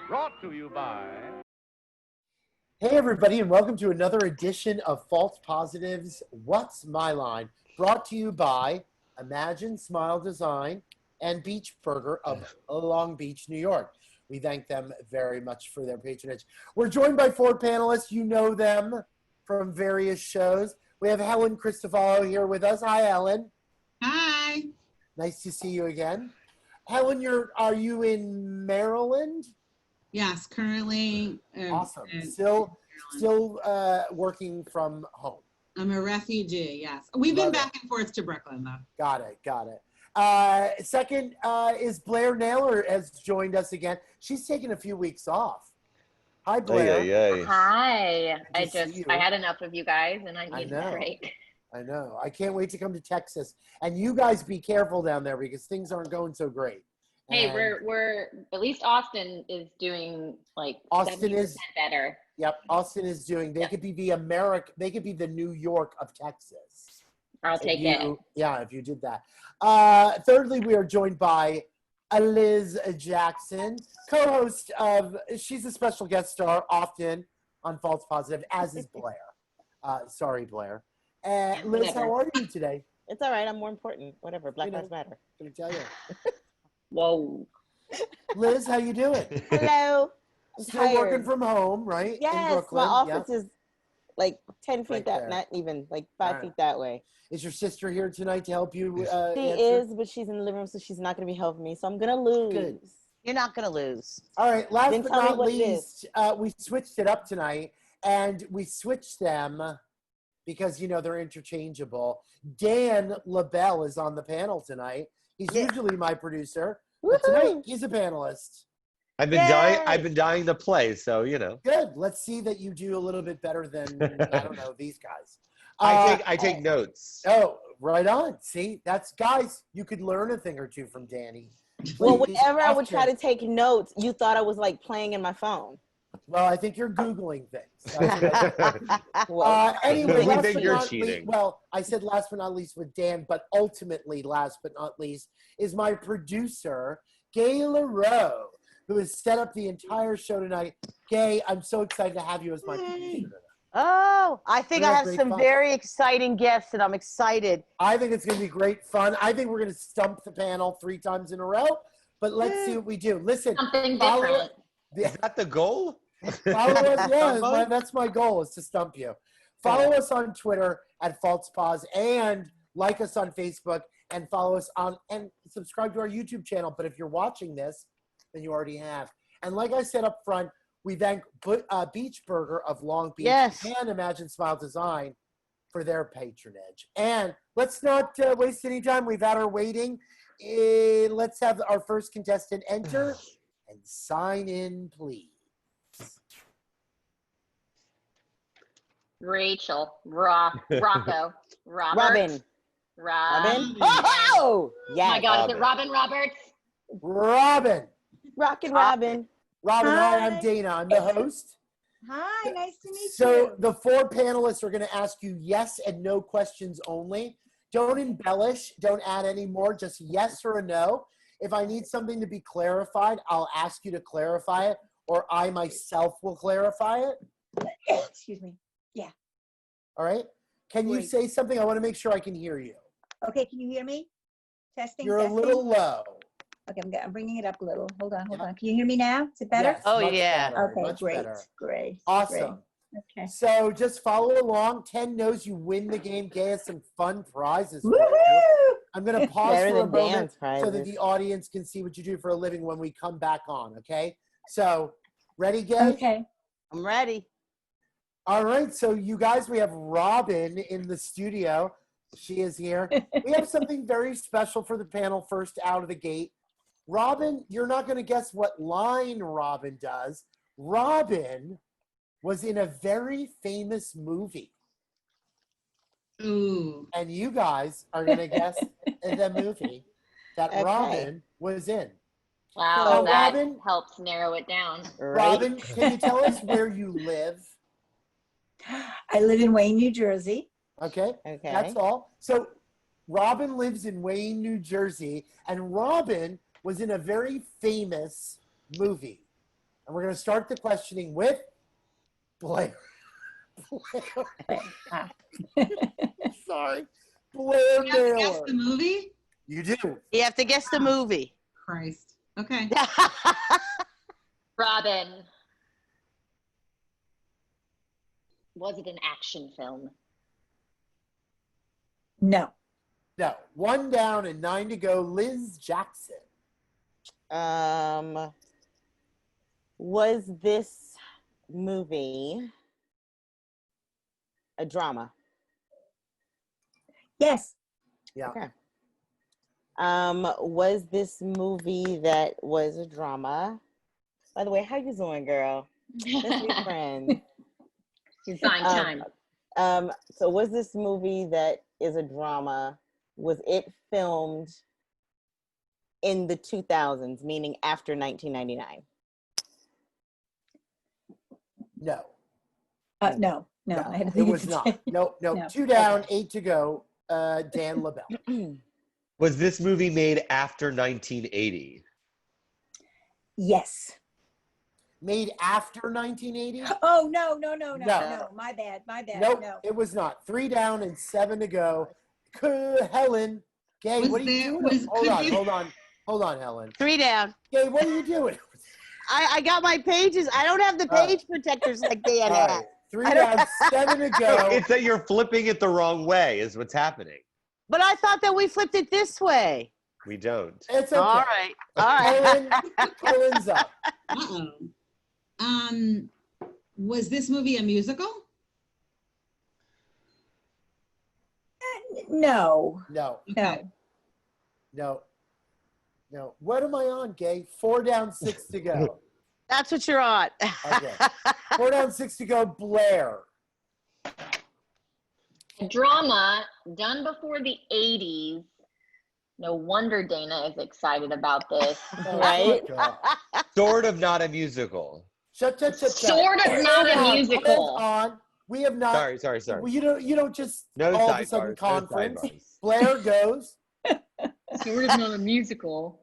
Brought to you by... Hey everybody, and welcome to another edition of False Positives, What's My Line? Brought to you by Imagine Smile Design and Beach Burger of Long Beach, New York. We thank them very much for their patronage. We're joined by four panelists. You know them from various shows. We have Helen Cristofalo here with us. Hi, Helen. Hi. Nice to see you again. Helen, are you in Maryland? Yes, currently. Awesome. Still working from home. I'm a refugee, yes. We've been back and forth to Brooklyn, though. Got it. Second is Blair Naylor has joined us again. She's taken a few weeks off. Hi, Blair. Hey. Hi. I had enough of you guys, and I need a break. I know. I can't wait to come to Texas. And you guys be careful down there because things aren't going so great. Hey, we're at least Austin is doing like 70% better. Yep, Austin is doing. They could be They could be the New York of Texas. I'll take it. Yeah, if you did that. Thirdly, we are joined by Liz Jackson, co-host of. She's a special guest star often on False Positive, as is Blair. Sorry, Blair. Liz, how are you today? It's all right. I'm more important. Whatever. Black Lives Matter. Gonna tell you. Whoa. Liz, how you doing? Hello. I'm Still tired. working from home, right? Yes, in Brooklyn. my office is like 10 feet right not even, like 5 feet that way. Is your sister here tonight to help you? She is, but she's in the living room, so she's not going to be helping me. So I'm going to lose. Good. You're not going to lose. All right. Last but not least, we we switched it up tonight, and we switched them because, they're interchangeable. Dan LaBelle is on the panel tonight. He's usually my producer, but tonight he's a panelist. I've been dying to play, so Good. Let's see that you do a little bit better than I don't know these guys. I take notes. Oh, right on. See, that's guys. You could learn a thing or two from Danny. Well, whenever I would try to take notes, you thought I was like playing in my phone. Well, I think you're Googling things. Anyway, last think but you're not cheating. least, well, I said last but not least with Dan, but ultimately last but not least is my producer, Gay LaRoe, who has set up the entire show tonight. Gay, I'm so excited to have you as my producer tonight. Oh, I think I have some very exciting guests, and I'm excited. I think it's going to be great fun. I think we're going to stump the panel 3 times in a row, but let's see what we do. Listen, something different. Is that the goal? Follow us. That's my goal, is to stump you. Follow us on Twitter at FalsePos, and like us on Facebook, and follow us on and subscribe to our YouTube channel. But if you're watching this, then you already have. And like I said up front, we thank Beach Burger of Long Beach and Imagine Smile Design for their patronage. And let's not waste any time. We've had our waiting. Let's have our first contestant enter and sign in, please. Rachel, Rocco, Robin. Robin. Oh, yeah. Oh my God, is it Robin Roberts? Robin. Rockin' Robin. Robin, hi, I'm Dana. I'm the host. Hi, nice to meet you. So the 4 panelists are going to ask you yes and no questions only. Don't embellish. Don't add any more. Just yes or a no. If I need something to be clarified, I'll ask you to clarify it, or I myself will clarify it. Excuse me. Yeah. All right. Can you say something? I want to make sure I can hear you. Okay, can you hear me? Testing. You're a little low. Okay, I'm bringing it up a little. Hold on. Can you hear me now? Is it better? Yes, better, Okay, great. Awesome. Great. Okay. So just follow along. 10 knows you win the game. Gay has some fun prizes. I'm going to pause for a moment so that the audience can see what you do for a living when we come back on, okay? So, ready, Gay? Okay. I'm ready. All right, so you guys, we have Robin in the studio. She is here. We have something very special for the panel first out of the gate. Robin, you're not going to guess what line Robin does. Robin was in a very famous movie. Ooh. And you guys are going to guess the movie that Robin was in. Wow, so that Robin, helps narrow it down. Robin, can you tell us where you live? I live in Wayne, New Jersey. Okay, that's all. So Robin lives in Wayne, New Jersey, and Robin was in a very famous movie. And we're going to start the questioning with Blair. Sorry. Blair You have to guess Naylor. the movie? You do. You have to guess the movie. Christ. Okay. Robin. Was it an action film? No. No. 1 down and 9 to go. Liz Jackson. Was this movie a drama? Yes. Yeah. Okay. Was this movie that was a drama? By the way, how you doing, girl? Let's be friends. She's buying time. So was this movie that is a drama, was it filmed in the 2000s, meaning after 1999? No. No. I had to It think was it's- not. No. No. 2 down, Okay. 8 to go. Dan LaBelle. Was this movie made after 1980? Yes. Made after 1980? Oh, no. No. My bad. Nope, No. it was not. 3 down and 7 to go. Helen. Gay, Was what are you there- doing? was- Hold on, Helen. 3 down. Gay, what are you doing? I got my pages. I don't have the page protectors like Dan All has. right. 3 down, 7 to go. It's that you're flipping it the wrong way is what's happening. But I thought that we flipped it this way. We don't. It's okay. All right. Helen's up. Uh-oh. Was this movie a musical? No. No. Okay. No. What am I on, Gay? 4 down, 6 to go. That's what you're on. Okay. 4 down, 6 to go. Blair. A drama done before the 80s. No wonder Dana is excited about this. Right? Oh, God. Sort of not a musical. Shut. Sort of not a Hold on, musical. hold on. We have not. Sorry. Well, you don't just No all of a sudden sidebars. conference. No sidebars. Blair goes. Sort of not a musical.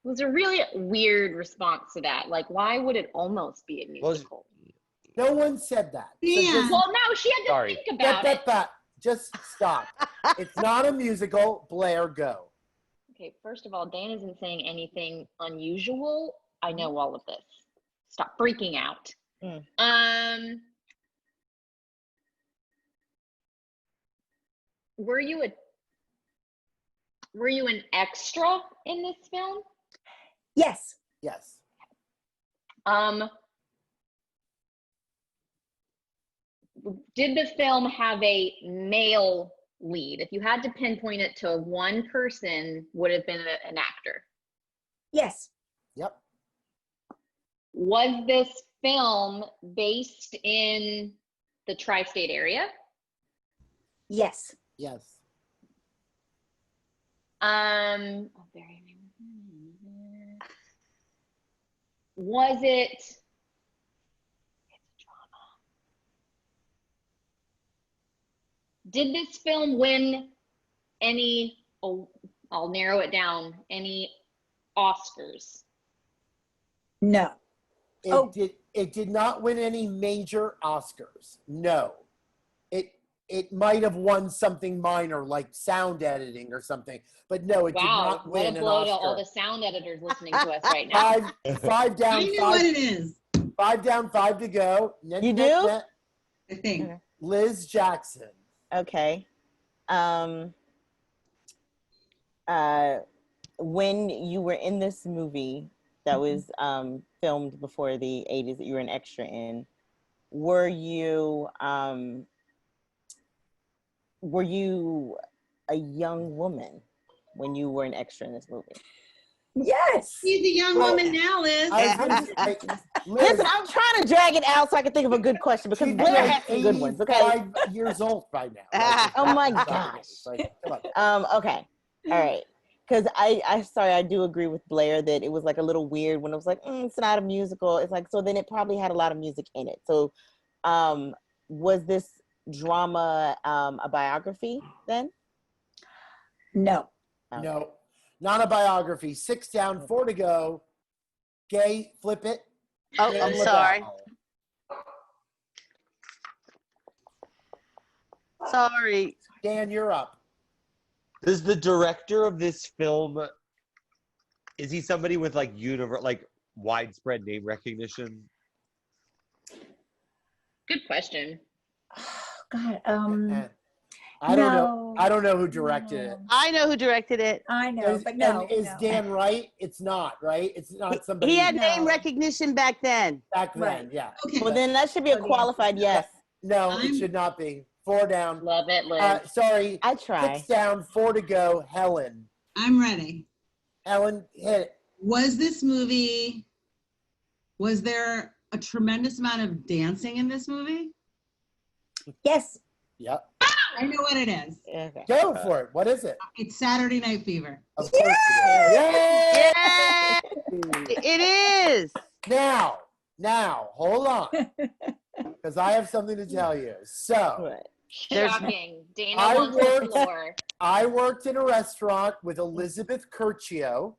It was a really weird response to that. Like, why would it almost be a Well, musical? No one said that. So Yeah. just- Well, no, she had to Sorry. think about it. Just stop. It's not a musical. Blair, go. Okay, first of all, Dan isn't saying anything unusual. I know all of this. Stop freaking out. Were you an extra in this film? Yes. Yes. Did the film have a male lead? If you had to pinpoint it to one person, would it have been an actor? Yes. Yep. Was this film based in the tri-state area? Yes. Yes. Was it? It's a drama. Did this film win any? Oh, I'll narrow it down. Any Oscars? No. It did not win any major Oscars. No. It might have won something minor like sound editing or something, but no, it did Wow, not what win a an blow to Oscar. all the sound editors listening to us right now. Five down, I know what it is. 5 down, 5 to go. You do? I think. Liz Jackson. Okay. When you were in this movie that was filmed before the 80s that you were an extra in, were you a young woman when you were an extra in this movie? Yes. She's a young woman now, Liz. I was gonna say, Liz, Listen, I'm trying to drag it out so I can think of a good question because she'd be Blair like has some good ones. Okay. 85 years old by now. Like, Oh my it's gosh. like, come on. Okay. All right. Because I do agree with Blair that it was like a little weird when it was like, it's not a musical. It's like, so then it probably had a lot of music in it. So was this drama a biography then? No. Okay. No, not a biography. 6 down, 4 to go. Gay, flip it. Oh, Dan I'm LaBelle. sorry. Sorry. Dan, you're up. Does the director of this film, is he somebody with like widespread name recognition? Good question. God, I don't know. no. I don't know who directed it. I know who directed it. I know, Is, but no. and is no. Dan right? It's not, right? It's not somebody He had No. name recognition back then. back then. Right. Yeah. Okay. Well, then that should be a Oh, the qualified yes. No, it I'm- should not be. 4 down. Love it, Liz. Sorry. I try. 6 down, 4 to go. Helen. I'm ready. Helen, hit it. Was there a tremendous amount of dancing in this movie? Yes. Yep. I know what it is. Okay. Go for it. What is it? It's Saturday Night Fever. Of course it is. Yay! Yeah, it is. Now, hold on. Because I have something to tell you. So, Right. Shocking. Dana I wants the worked- floor. I worked in a restaurant with Elizabeth Curcio,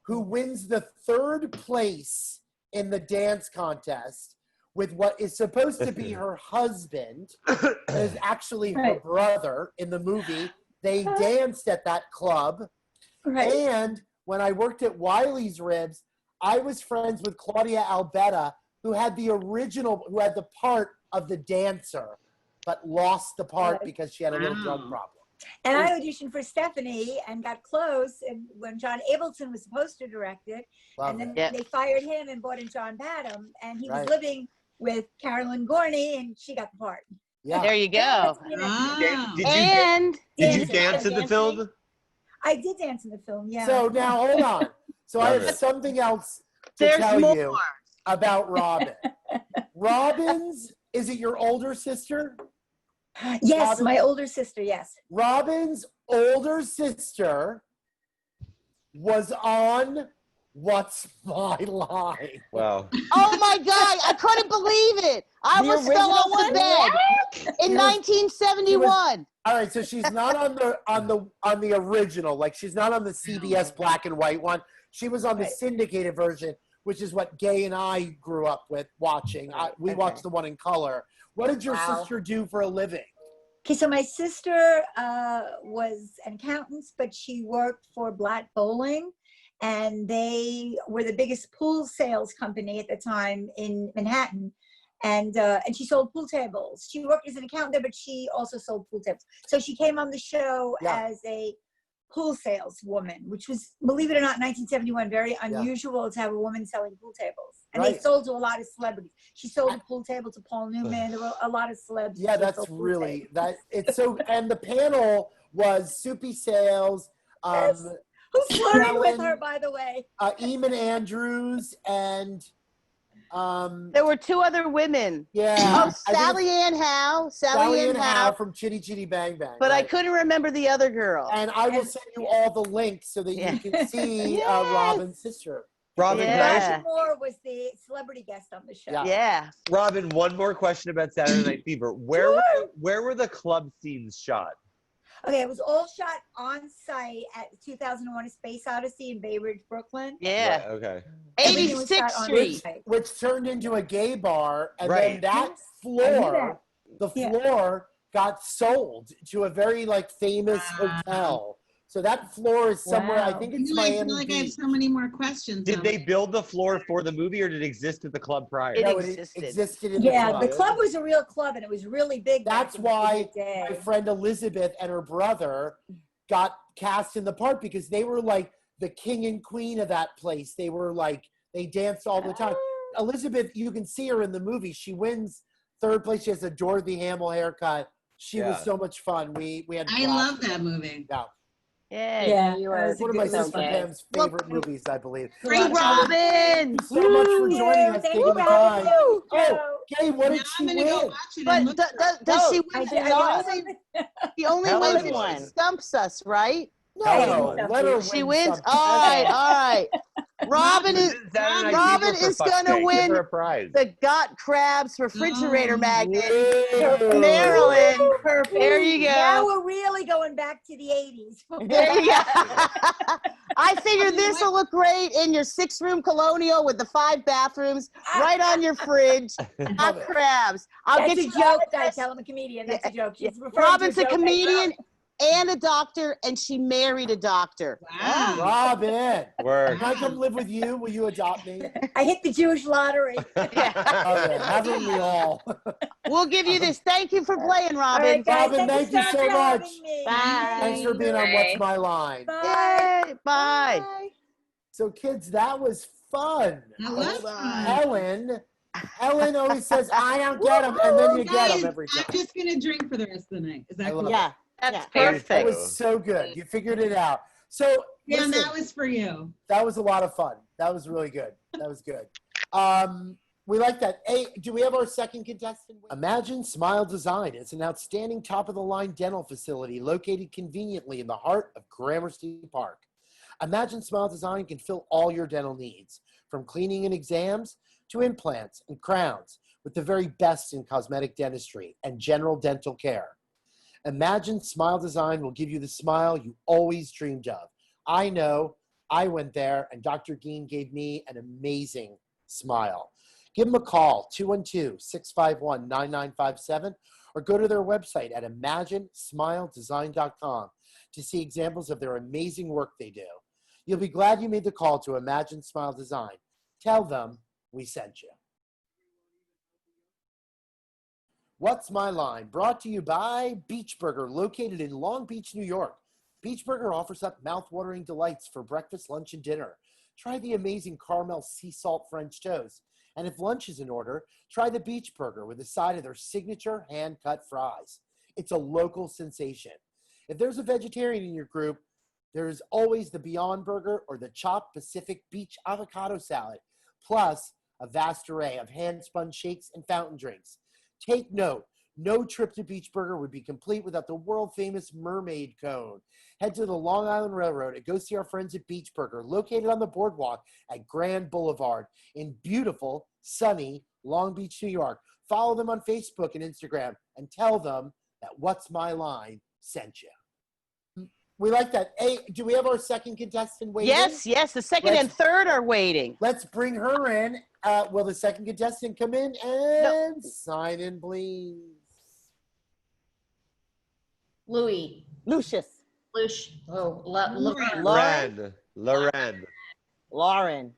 who wins the 3rd place in the dance contest with what is supposed to be her husband, but is actually her Right. brother in the movie. They danced at that club. Right. And when I worked at Wiley's Ribs, I was friends with Claudia Albetta, who had the part of the dancer, but lost the part Right. because she had a little drug Wow. problem. And I auditioned for Stephanie and got close. And when John Ableton was supposed to direct it, Love and then it. Yeah. they fired him and brought in John Badham, and he was Right. living with Carolyn Gorney, and she got the part. Yeah. There you go. Ah. Did you And Dancing. dance in the Dancing. film? I did dance in the film, yeah. So now hold on. So I Love have it. something else to there's tell more. you about Robin. Robin's, is it your older sister? Yes, Robin- my older sister, yes. Robin's older sister was on What's My Line? Wow. Oh my God, I couldn't believe it. I The was fell original off one? the bed in She was- 1971. All right, so she's not on the original, like she's not on the CBS black and white one. She was on the Right. syndicated version, which is what Gay and I grew up with watching. We Okay. watched the one in color. What did your Wow. sister do for a living? Okay, so my sister was an accountant, but she worked for Blatt Bowling, and they were the biggest pool sales company at the time in Manhattan. And she sold pool tables. She worked as an accountant there, but she also sold pool tables. So she came on the show Yeah. as a pool saleswoman, which was, believe it or not, in 1971, very unusual to have a woman selling pool tables. And they Right. sold to a lot of celebrities. She sold a pool table to Paul Newman. There were a lot of celebs. Yeah, that that's sold pool really tables. that. It's so. And the panel was Soupy Sales, Yes. Who's flirting with her, Helen- by the way? Eamon Andrews, and There were two other women. yeah, Oh, I think it's Sally Ann Howe. Sally Ann Howe Howe. from Chitty Chitty Bang Bang. But I right. couldn't remember the other girl. And I will And- send you all the links so that Yeah. you can see Yes. Robin's sister. Robin, can I Yeah. ask- Roger Moore was the celebrity guest on the show. Yeah. Yeah. Robin, one more question about Saturday Night Fever. Where were the club scenes shot? Okay, it was all shot on site at 2001: A Space Odyssey in Bay Ridge, Brooklyn. Yeah. Right, okay. Everything was 86th shot on Street. site. Which turned into a gay bar, and Right. then that Yes, floor, the Yeah. floor got sold to a very famous Wow. hotel. So that floor is somewhere. I Wow. think I it's feel like Miami I have Beach. so many more questions. Did on they it. build the floor for the movie, or did it exist at the club prior? It No, existed. existed in Yeah, the the club. club was a real club, and it was really big. back That's in the why day. my friend Elizabeth and her brother got cast in the part because they were like the king and queen of that place. They were they danced all the time. Elizabeth, you can see her in the movie. She wins 3rd place. She has a Dorothy Hamill haircut. She was Yeah. so much fun. We had. I blast. love that movie. Yeah, Yeah. Yeah, You that are was a one of my good sister movie. Pam's favorite movies, I believe. Free Great job. Robin. Thank you so much for Thank joining you. us, Thank taking you the for having time. me on the Oh, show. Gay, what Now did she I'm gonna go win? watch it But and look. does she I win? did- The I only, know. the only Helen way won. that stumps us, right? No, Helen let her won. win She wins. something. All right. All right. Robin is Saturday Night Robin Fever, for is fuck's gonna sake. Give win her a prize. the Got Crabs refrigerator Oh. magnet. Whoa. Marilyn, Perfect. there you Now go. we're really going back to the 80s. There you go. I figured You know this will look great in your 6-room colonial with the 5 bathrooms right on your fridge. Love Got it. Crabs. I'll That's get a you joke. I address. tell him a comedian. That's a joke. Yeah. She's referring Robin's to a joke I tell. comedian and a doctor, and she married a doctor. Wow. Robin, Word. can I come live with you? Will you adopt me? I hit the Jewish lottery. Oh, yeah. Haven't we all? We'll give you this. Thank you for playing, All Robin. right, guys. Robin, thank you so so for much. having me. Bye. Thanks for being on What's My Line. Bye. Yay. Bye. So, kids, that was fun. That was Hold on. fun. Ellen always says, I don't get them, and then you get Guys, them every time. I'm just gonna drink for the rest of the night. Is I that love cool? Yeah. That's Yeah. That perfect. was so good. You figured it out. So, Yeah, and listen, that was for you. that was a lot of fun. That was really good. That was good. We like that. Hey, do we have our second contestant? Imagine Smile Design. It's an outstanding top-of-the-line dental facility located conveniently in the heart of Gramercy Park. Imagine Smile Design can fill all your dental needs, from cleaning and exams to implants and crowns, with the very best in cosmetic dentistry and general dental care. Imagine Smile Design will give you the smile you always dreamed of. I know. I went there, and Dr. Geen gave me an amazing smile. Give them a call, 212-651-9957, or go to their website at imaginesmiledesign.com to see examples of their amazing work they do. You'll be glad you made the call to Imagine Smile Design. Tell them we sent you. What's My Line? Brought to you by Beach Burger, located in Long Beach, New York. Beach Burger offers up mouth-watering delights for breakfast, lunch, and dinner. Try the amazing caramel sea salt French toast. And if lunch is in order, try the Beach Burger with a side of their signature hand-cut fries. It's a local sensation. If there's a vegetarian in your group, there's always the Beyond Burger or the Chopped Pacific Beach Avocado Salad, plus a vast array of hand-spun shakes and fountain drinks. Take note, no trip to Beach Burger would be complete without the world-famous mermaid cone. Head to the Long Island Railroad and go see our friends at Beach Burger, located on the boardwalk at Grand Boulevard in beautiful, sunny Long Beach, New York. Follow them on Facebook and Instagram and tell them that What's My Line sent you. We like that. Hey, do we have our second contestant waiting? Yes, yes. The second and third are waiting. Let's bring her in. Will the second contestant come in and sign in, please? Louis. Lucius. Lauren. Lauren. Loren. Lauren.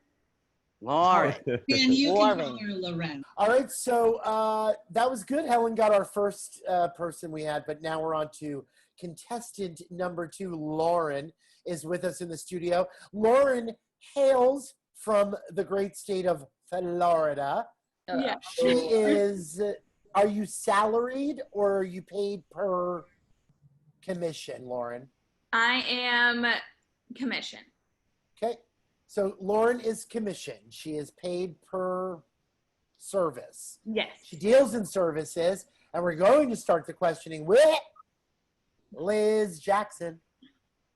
Lauren. And you Lauren. can call her Loren. All right, so that was good. Helen got our first person we had, but now we're on to contestant number 2. Lauren is with us in the studio. Lauren hails from the great state of Florida. Yeah. She is, are you salaried or are you paid per commission, Lauren? I am commission. Okay, so Lauren is commissioned. She is paid per service. Yes. She deals in services, and we're going to start the questioning with Liz Jackson.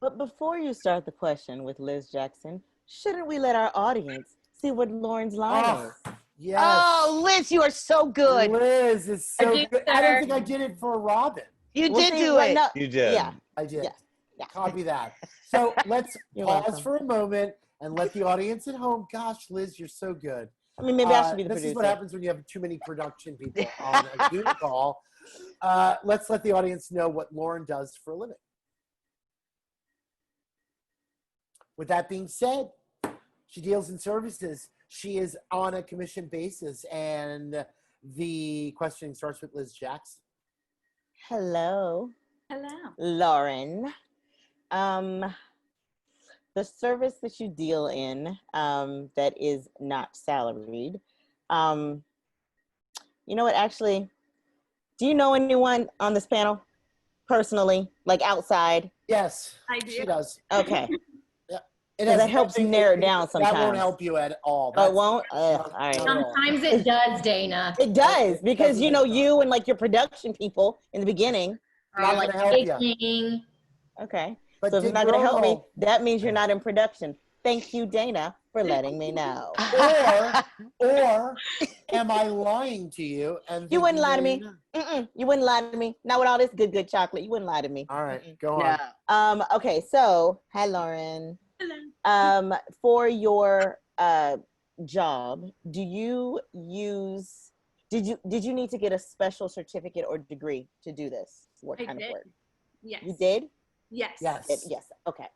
But before you start the question with Liz Jackson, shouldn't we let our audience see what Lauren's line is? Yes. Oh, Liz, you are so good. Liz is so I do, good. I don't sir. think I did it for Robin. You We'll did see do what- it. no, You did. Yeah. I did. Yeah. Yeah. Copy that. So let's You're pause welcome. for a moment and let the audience at home. Gosh, Liz, you're so good. I mean, maybe I should be the this producer. is what happens when you have too many production people on a Zoom call. Let's let the audience know what Lauren does for a living. With that being said, she deals in services. She is on a commission basis, and the questioning starts with Liz Jackson. Hello, Hello. Lauren. The service that you deal in that is not salaried. You know what? Actually, do you know anyone on this panel personally, like outside? Yes, I do. she does. Okay. It Yeah, has that helps nothing- narrow it down That sometimes. won't help you at all. Oh, it That's- won't? All not right. at all. Sometimes it does, Dana. It does, because doesn't you know, make you and like your production people in the beginning. Not Like gonna help ya. baking. Okay. But So if you're dig not your going to own help me, hole. that means you're not in production. Thank you, Dana, for letting me know. Or am I lying to you? And You wouldn't lie to thinking me. that you're not? You wouldn't lie to me. Not with all this good chocolate. You wouldn't lie to me. All right, Mm-mm. go on. No. Okay, so hi Lauren. Hello. For your job, did you need to get a special certificate or degree to do this? What I kind did. of work? Yes. You did? Yes. Yes. Yes. Okay.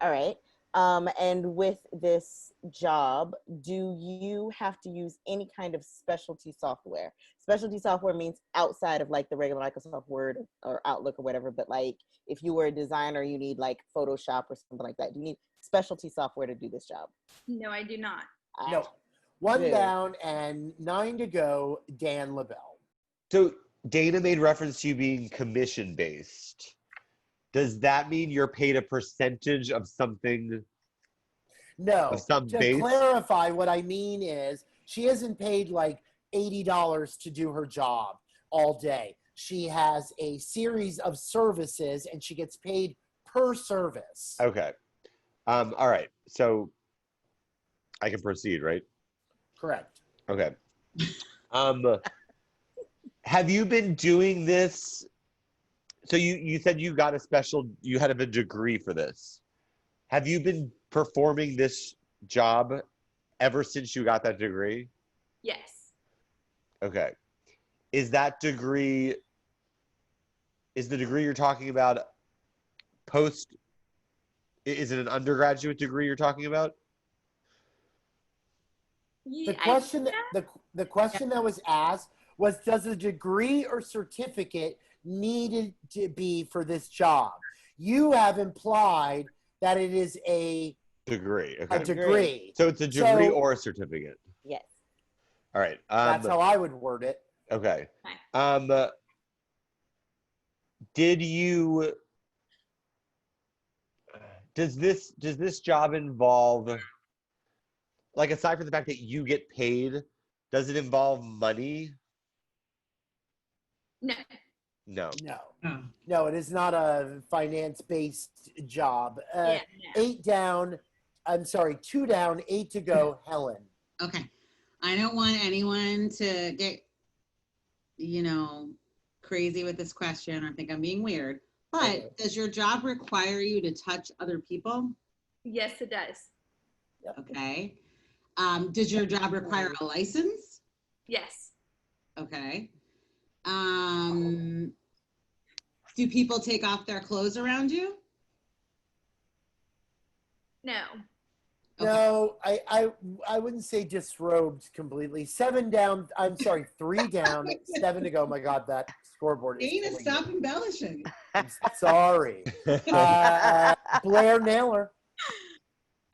All right. And with this job, do you have to use any kind of specialty software? Specialty software means outside of like the regular Microsoft Word or Outlook or whatever, but like if you were a designer, you need like Photoshop or something like that. Do you need specialty software to do this job? No, I do not. No. One Good. down and 9 to go, Dan LaBelle. So Dana made reference to you being commission based. Does that mean you're paid a percentage of something? No. Of some To base? clarify, what I mean is she isn't paid like $80 to do her job all day. She has a series of services and she gets paid per service. Okay. All right. So I can proceed, right? Correct. Okay. Have you been doing this? So you said you got you had a degree for this. Have you been performing this job ever since you got that degree? Yes. Okay. Is the degree you're talking about is it an undergraduate degree you're talking about? Yeah, The question the question that was asked was, does a degree or certificate needed to be for this job? You have implied that it is a Degree. a Okay. degree. So it's a degree So- or a certificate. Yes. All right. That's how I would word it. Okay. Okay. Did you? Does this job involve, like, aside from the fact that you get paid, does it involve money? No. No. No. Oh. No, it is not a finance-based job. Yeah. No. 8 down. I'm sorry, 2 down, 8 to go. Helen. Okay. I don't want anyone to get, crazy with this question or think I'm being weird. But Okay. does your job require you to touch other people? Yes, it does. Okay. Does your job require a license? Yes. Okay. Do people take off their clothes around you? No. Okay. No, I wouldn't say disrobed completely. 7 down. I'm sorry, 3 down, 7 to go. My God, that scoreboard is. Dana, killing stop me. embellishing. I'm sorry. Blair Naylor.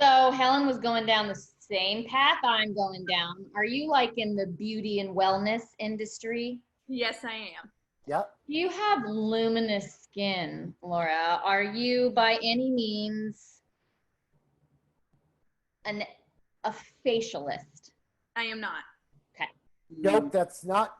So Helen was going down the same path I'm going down. Are you like in the beauty and wellness industry? Yes, I am. Yep. You have luminous skin, Laura. Are you by any means a facialist? I am not. Nope, that's not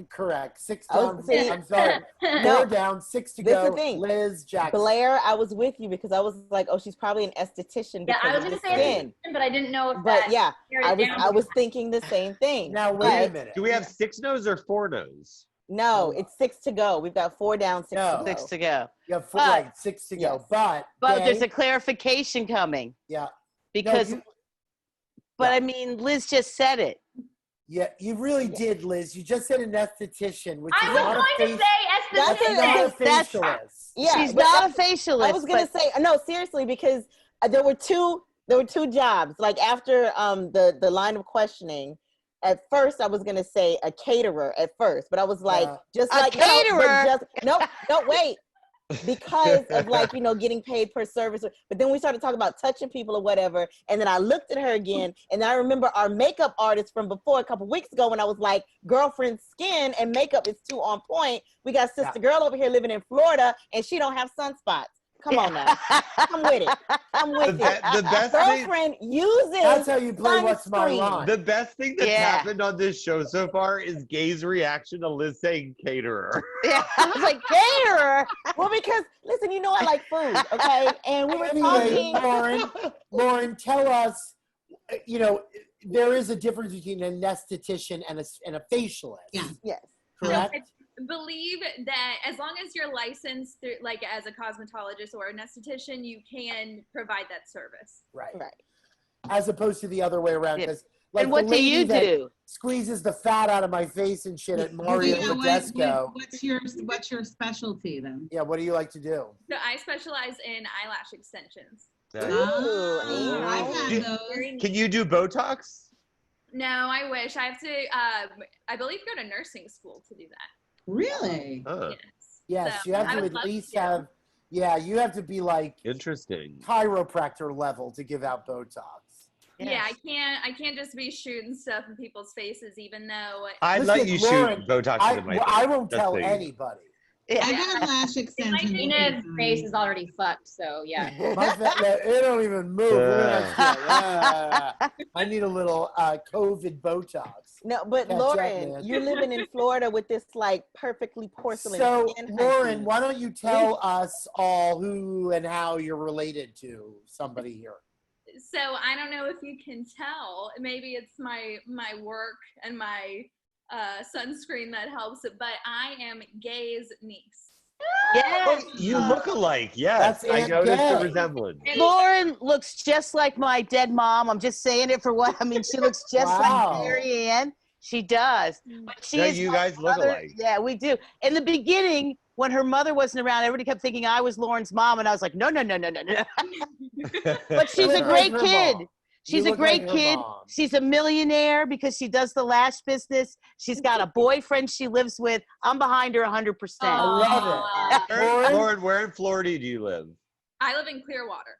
correct. 6 I was- down. see- I'm sorry. 4 down, 6 to This is go. the thing. Liz Jackson. Blair, I was with you because I was like, oh, she's probably an esthetician Yeah, because I was of gonna the say skin. esthetician, but I didn't know if But that yeah, carried I was down. thinking the same thing. Now wait a But minute. Do we have 6 no's or 4 no's? no, it's 6 to go. We've got 4 down, 6 No. to 6 go. to go. You have 4, But- right, 6 to go. Yes. But But there's Dave, a clarification coming yeah. because, No, but yeah. I mean, Liz just said it. Yeah, you really did, Liz. You just said an esthetician, which I is was not a going to face. say That's esthetician. not a That's- facialist. Yeah, She's but not a facialist. I was gonna but say no, seriously, because there were two jobs. Like after the line of questioning, at first I was gonna say a caterer at first, but I was like, Yeah. just A like no, but caterer? just no, wait. Because of like, getting paid per service. But then we started talking about touching people or whatever. And then I looked at her again. And then I remember our makeup artist from before a couple weeks ago when I was like, girlfriend's skin and makeup is too on point. We got sister girl over here living in Florida and she don't have sunspots. Come on now. I'm with it. I'm with it. The best thing, Girlfriend uses That's how you play What's My sunscreen. Line. the best thing that's Yeah. happened on this show so far is Gay's reaction to Liz saying caterer. Yeah, I was like, caterer. Well, because listen, I like food, okay? And we were Anyway, talking. Lauren, tell us you know, there is a difference between a esthetician and a facialist. Yeah. Yes. Correct? I believe that as long as you're licensed through, like as a cosmetologist or an esthetician, you can provide that service. Right. Right. As opposed to the other way around. Yeah. Because like And what the do lady you that do? squeezes the fat out of my face and shit at Mario Yeah, Tedesco. what's your specialty then? Yeah, what do you like to do? So I specialize in eyelash extensions. Nice. Oh, I've Do- had those. Can you do Botox? No, I wish. I have to, I believe, go to nursing school to do that. Really? Oh, Yes. Yes, So you have I to would at love least to. have, yeah, you have to be like interesting. chiropractor level to give out Botox. Yeah, I can't just be shooting stuff in people's faces, even though I'd let Listen, you Lauren, shoot Botox I, into my well, face. I won't Just tell so you know. anybody. I Yeah. had lash extensions. Dana's face is already fucked, so yeah. My it don't even move. Look at that shit. Yeah. I need a little COVID Botox. No, but Catch up, Lauren, man. you're living in Florida with this like perfectly porcelain So, skin. Lauren, hunky. why don't you tell us all who and how you're related to somebody here? so I don't know if you can tell. Maybe it's my work and my sunscreen that helps, but I am Gay's niece. Yes. You look alike. Yes, That's I Aunt noticed the Gay. resemblance. Lauren looks just like my dead mom. I'm just saying it for what I mean. She looks just Wow. like Mary Ann. She does. But she No, is you my guys look mother. alike. Yeah, we do. In the beginning, when her mother wasn't around, everybody kept thinking I was Lauren's mom, and I was like, no. But she's You a look great like her kid. mom. She's You a look great like her kid. mom. She's a millionaire because she does the lash business. She's got a boyfriend she lives with. I'm behind her 100%. I love it. Lauren? Lauren, where in Florida do you live? I live in Clearwater.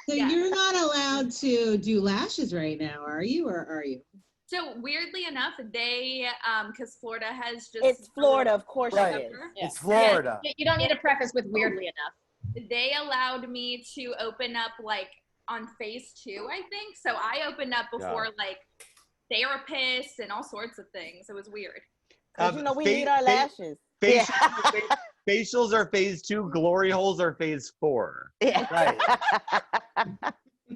So Yeah. you're not allowed to do lashes right now, are you? Or are you? So weirdly enough, they because Florida has just It's Florida, of course Right. it is. Yeah. It's Florida. You don't need to preface with weirdly enough. They allowed me to open up like on phase 2, I think. So I opened up before like therapists and all sorts of things. It was weird. Because you know we fa- need our fa- lashes. Facials are phase 2. Glory holes are phase 4. Yeah. Right.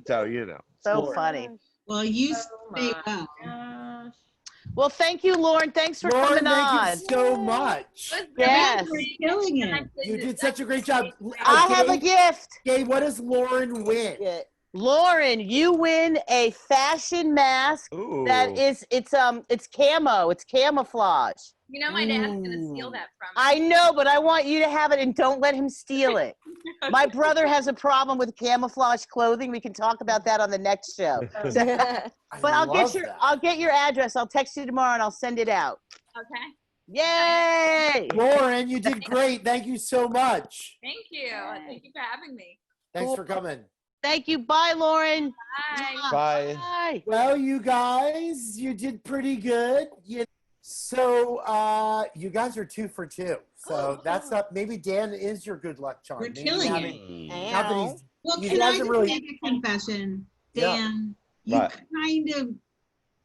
So you know. So Florida. funny. Well, you Oh stay my well. gosh. Well, thank you, Lauren. Thanks for Lauren, coming on. thank you so much. It was Yes. really Killing it. and You did such a great job. I have a gift. Gabe, what does Lauren win? Yeah. Lauren, you win a fashion mask Ooh. that is it's camo, it's camouflage. You know, my dad's gonna steal that from me. I know, but I want you to have it and don't let him steal it. My brother has a problem with camouflage clothing. We can talk about that on the next show. I But I'll love get that. I'll get your address. I'll text you tomorrow and I'll send it out. Okay. Yay! Lauren, you did great. Thank you so much. Thank you. Thank you for having me. Thanks for coming. Thank you. Bye, Lauren. Bye. Bye. Bye. Well, you guys, you did pretty good. So you guys are 2 for 2. So that's up. Maybe Dan is your good luck charm. We're Maybe killing having- it. Not that he's Well, He can I doesn't just really- make a confession? Yeah. Dan, you What? kind of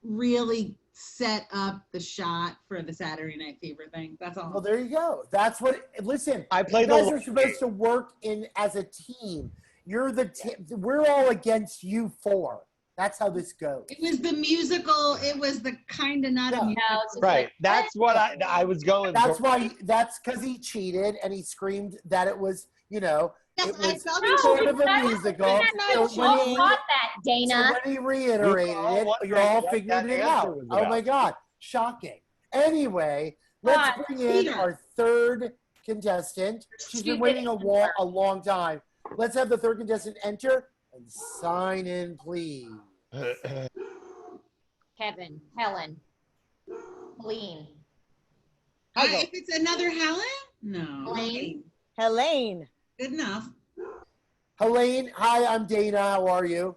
really set up the shot for the Saturday Night Fever thing. That's all. Well, there you go. That's what. Listen, I you played guys the are supposed to work in as a team. You're the team. We're all against you 4. That's how this goes. It was the musical. It was the kind of not Yeah. a musical. No, it's just Right. like, That's what I was going That's for. why. That's because he cheated and he screamed that it was. You know, Yes, it I was felt No, sort of a that was- musical. that's not So when cheating. he, Caught that, so Dana. when he reiterated all it, wondering you're all what figuring that it answer out. was Oh my about. God, shocking. Anyway, let's God, bring in Peter. our 3rd contestant. She's been waiting a long time. Let's have the 3rd contestant enter and sign in, please. Kevin, Helen, Helene, If it's another Helen? No. Elaine. Helene. Good enough. Helene, hi, I'm Dana. How are you?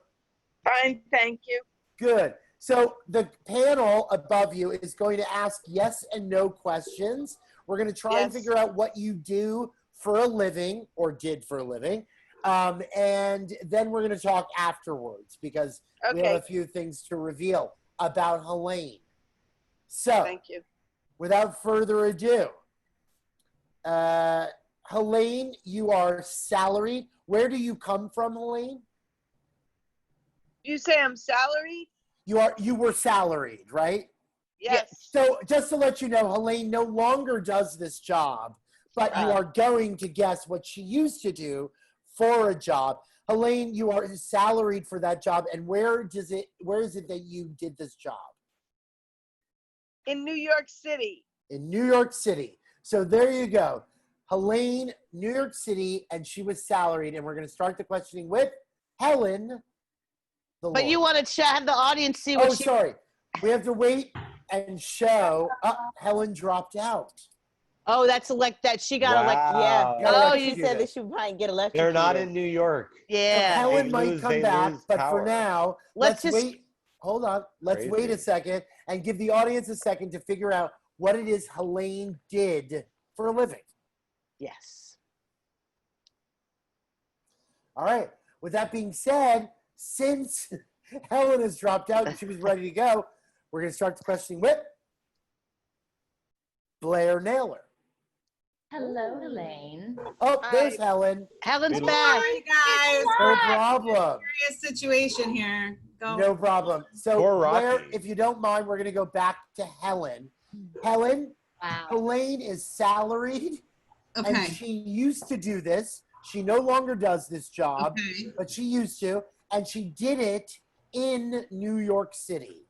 Fine, thank you. Good. So the panel above you is going to ask yes and no questions. We're going to try and Yes. figure out what you do for a living or did for a living. And then we're going to talk afterwards because we have Okay, a few things to reveal about Helene. So thank you. without further ado, Helene, you are salaried. Where do you come from, Helene? You say I'm salaried? You were salaried, right? Yes. So just to let you know, Helene no longer does this job, but you are going to guess what she used to do for a job. Helene, you are salaried for that job, and where is it that you did this job? In New York City. In New York City. So there you go. Helene, New York City, and she was salaried, and we're going to start the questioning with Helen. But you want to have the audience see what sorry. We have to wait and show. Helen dropped out. Oh, that's that. She got Wow. Yeah. She said that she might get electrocuted. They're not in New York. Yeah. So Helen might come back, but for now, let's wait. Hold on. Let's wait a second and give the audience a second to figure out what it is Helene did for a living. Yes. All right. With that being said, since Helen has dropped out and she was ready to go, we're going to start the questioning with Blair Naylor. Hello, Elaine. Oh, there's Helen. Helen's back. Sorry, guys. No problem. Serious situation here. Go. No problem. So, Poor Blair, Rocky. if you don't mind, we're going to go back to Helen. Helen, Helene is salaried, and she used to do this. She no longer does this job, but she used to, and she did it in New York City.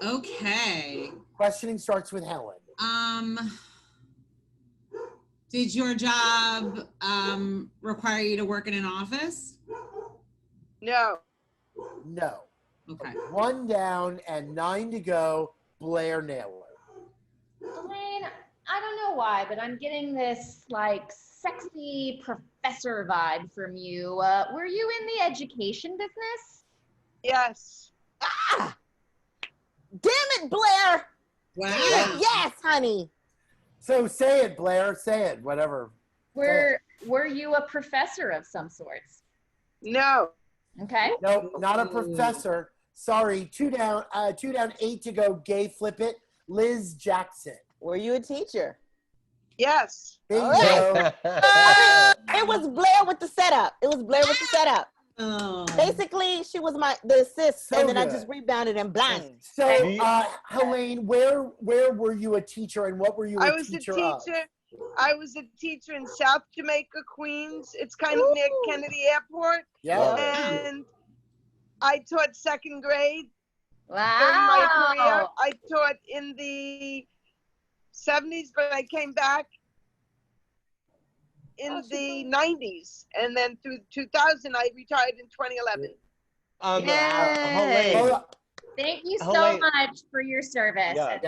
Okay. Questioning starts with Helen. Did your job require you to work in an office? No. No. Okay. 1 down and 9 to go. Blair Naylor. Elaine, I don't know why, but I'm getting this like sexy professor vibe from you. Were you in the education business? Yes. Ah! Damn it, Blair! Wow. Yes, honey. So say it, Blair. Say it. Whatever. Were you a professor of some sorts? No. Okay. No, not a professor. Sorry. 2 down. 8 to go. Gay flip it. Liz Jackson. Were you a teacher? Yes. Bingo. It was Blair with the setup. Oh. Basically, she was the assist, So and then I good. just rebounded and blang. So, Helene, where were you a teacher, and what were you a teacher of? I was a teacher in South Jamaica, Queens. It's kind of near Kennedy Airport. Yeah. And I taught 2nd grade. Wow. During my career, I taught in the 70s, but I came back in the 90s. And then through 2000, I retired in 2011. Helene. Thank you so Helene. much for your service. Yeah.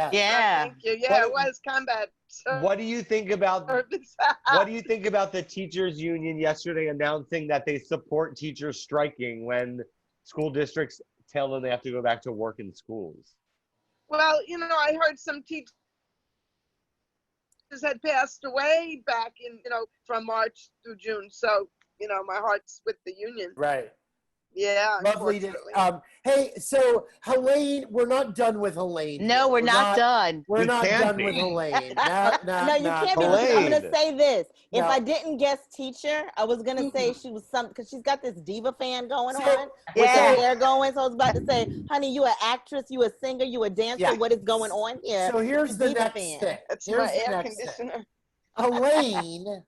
Thank you. Yeah, it was combat. What do you think about the teachers union yesterday announcing that they support teachers striking when school districts tell them they have to go back to work in schools? Well, I heard some teachers had passed away back in, from March through June. So, my heart's with the union. Right. Yeah. Lovely to, hey, so Helene, we're not done with Helene. No, we're not done. We're We not can't done be. with Helene. No, you can't be. Helene. I'm gonna say this. If No. I didn't guess teacher, I was gonna say she was something because she's got this diva fan going So- on with her hair going. So I was about to say, honey, you an actress, you a singer, you a dancer. Yeah. What is going on here? So here's the Diva next fan. thing. That's Here's my the air next thing. conditioner. Helene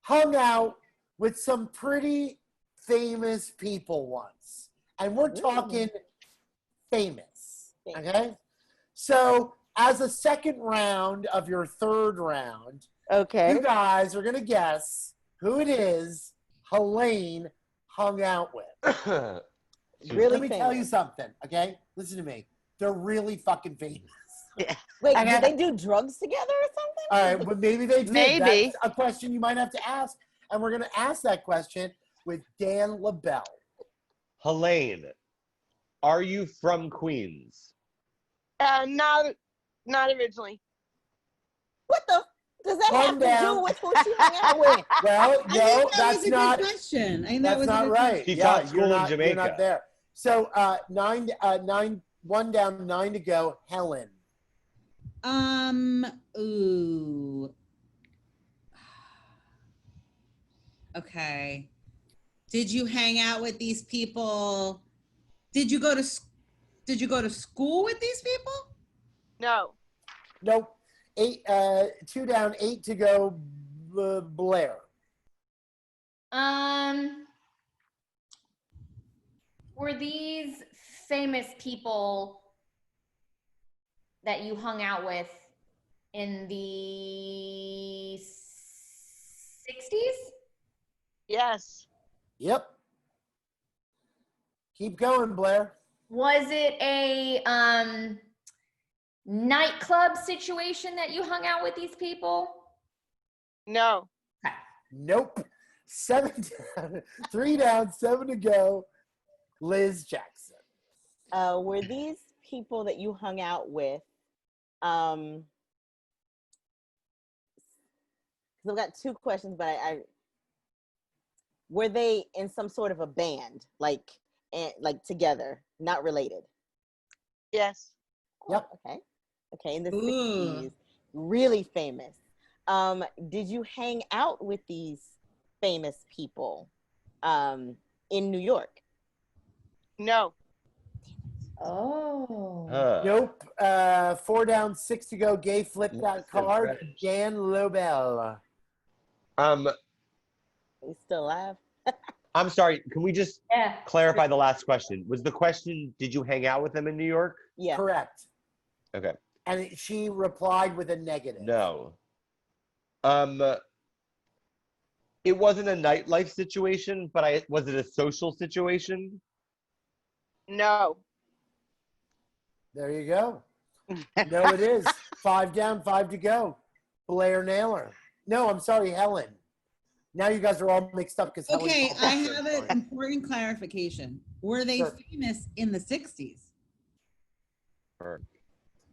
hung out with some pretty famous people once. And we're talking famous. Okay? So as a second round of your third round, Okay. you guys are going to guess who it is Helene hung out with. Really Let me tell famous. you something, okay? Listen to me. They're really fucking famous. Wait, Okay. did they do drugs together or something? All right, but maybe they did. Maybe. That's a question you might have to ask. And we're going to ask that question with Dan LaBelle. Helene, are you from Queens? Not originally. What the? Does that Calm have to down. do with who she hung out with? Well, I no, think that that's was a not. good question. I think that That's was a not good right. She Yeah, taught school you're in not. You're Jamaica. not there. So 1 down, 9 to go. Helen. Ooh. Okay. Did you hang out with these people? Did you go to school with these people? No. Nope. 2 down, 8 to go. Blair. Were these famous people that you hung out with in the 60s? Yes. Yep. Keep going, Blair. Was it a nightclub situation that you hung out with these people? No. Nope. 7 down, 3 down, 7 to go. Liz Jackson. Were these people that you hung out with, because I've got 2 questions, but I were they in some sort of a band, like together, not related? Yes. Yep. Okay, in the 60s, really famous. Did you hang out with these famous people in New York? No. Oh. Nope. 4 down, 6 to go. Gay flipped that card. Dan Lobel. He's still alive. I'm sorry. Can we just clarify the last question? Was the question, did you hang out with them in New York? Yeah. Correct. Okay. And she replied with a negative. No. It wasn't a nightlife situation, but was it a social situation? No. There you go. No, it is. 5 down, 5 to go. Blair Naylor. No, I'm sorry, Helen. Now you guys are all mixed up because Okay, I have an important clarification. Were they famous in the 60s?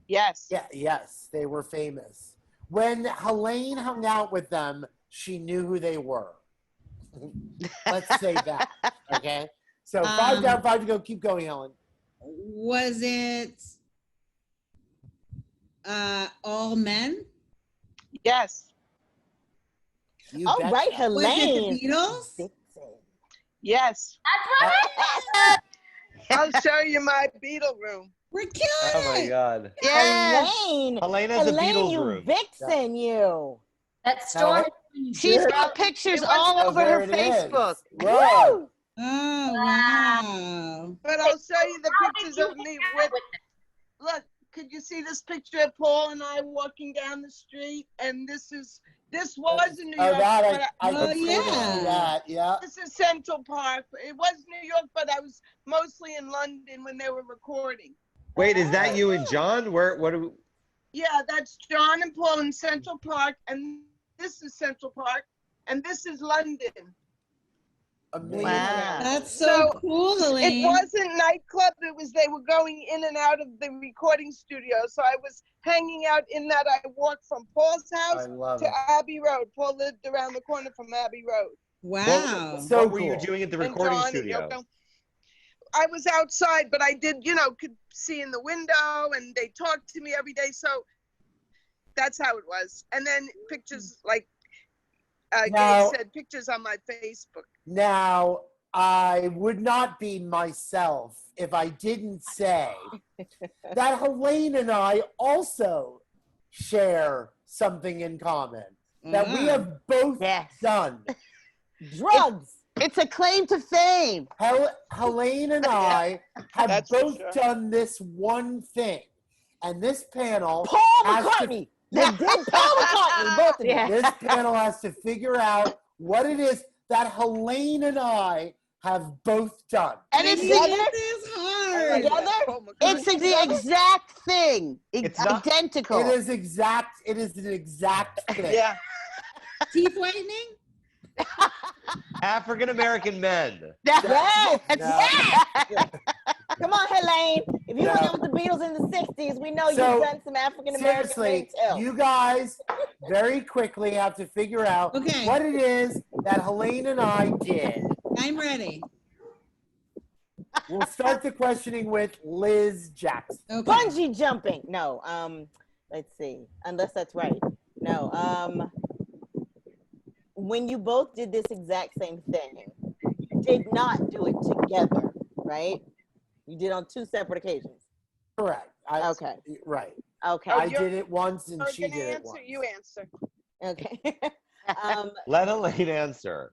Yes. Yeah, yes, they were famous. When Helene hung out with them, she knew who they were. Let's say that. Okay. So 5 down, 5 to go. Keep going, Helen. Was it all men? Yes. All right, Helene. Was it the Beatles? Yes. That's right. I'll show you my Beatle room. We're killing Oh my God. Helene. Helena's a Beatles you room. vixen, you. That storm. She's got pictures all over her Facebook. Whoa. Oh, wow. But I'll show you the pictures of me with. Look, could you see this picture of Paul and I walking down the street? And this was in New York. I can see that. Yeah. This is Central Park. It was New York, but I was mostly in London when they were recording. Wait, is that you and John? What do we... Yeah, that's John and Paul in Central Park, and this is Central Park, and this is London. Amazing. Wow. That's so cool, Helene. It wasn't nightclub. It was they were going in and out of the recording studio. So I was hanging out in that. I walked from Paul's house to Abbey Road. Paul lived around the corner from Abbey Road. Wow. What were you doing at the recording John studio? I was outside, but I did, could see in the window, and they talked to me every day. So that's how it was. And then pictures like Gay said, pictures on my Facebook. Now, I would not be myself if I didn't say that Helene and I also share something in common that we have both done. Drugs. It's a claim to fame. Helene and I have both done this one thing. And this panel Paul McCartney. You did Paul McCartney, both of you. This panel has to figure out what it is that Helene and I have both done. And it's the exact thing. It's identical. It is exact. It is an exact thing. Yeah. Teeth whitening? African American men. Yes. No. Come on, Helene. If you hung out with the Beatles in the 60s, we know you've done some African American things too. You guys very quickly have to figure out what it is that Helene and I did. I'm ready. We'll start the questioning with Liz Jackson. Okay. Bungee jumping. No. Let's see. Unless that's right. No. When you both did this exact same thing, did not do it together, right? You did on 2 separate occasions. Correct. Okay. Right. Okay. I did it once and she Gonna did it answer, once. you answer. Okay. Let Elaine answer.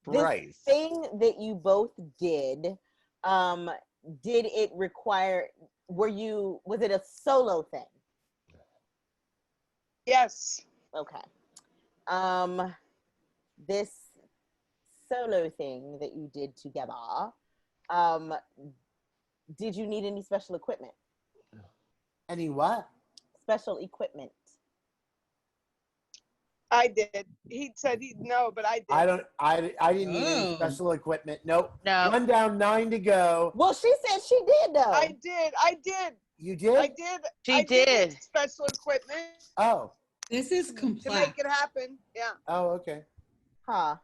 This Bryce. thing that you both did it require, was it a solo thing? Yes. Okay. This solo thing that you did together, did you need any special equipment? Any what? Special equipment. I did. He said he'd know, but I did. I didn't need any Oh. special equipment. Nope. No. 1 down, 9 to go. Well, she said she did though. I did. You did? I did. She I did. special equipment Oh. This is to complex. make it happen. Yeah. Oh, okay. Huh.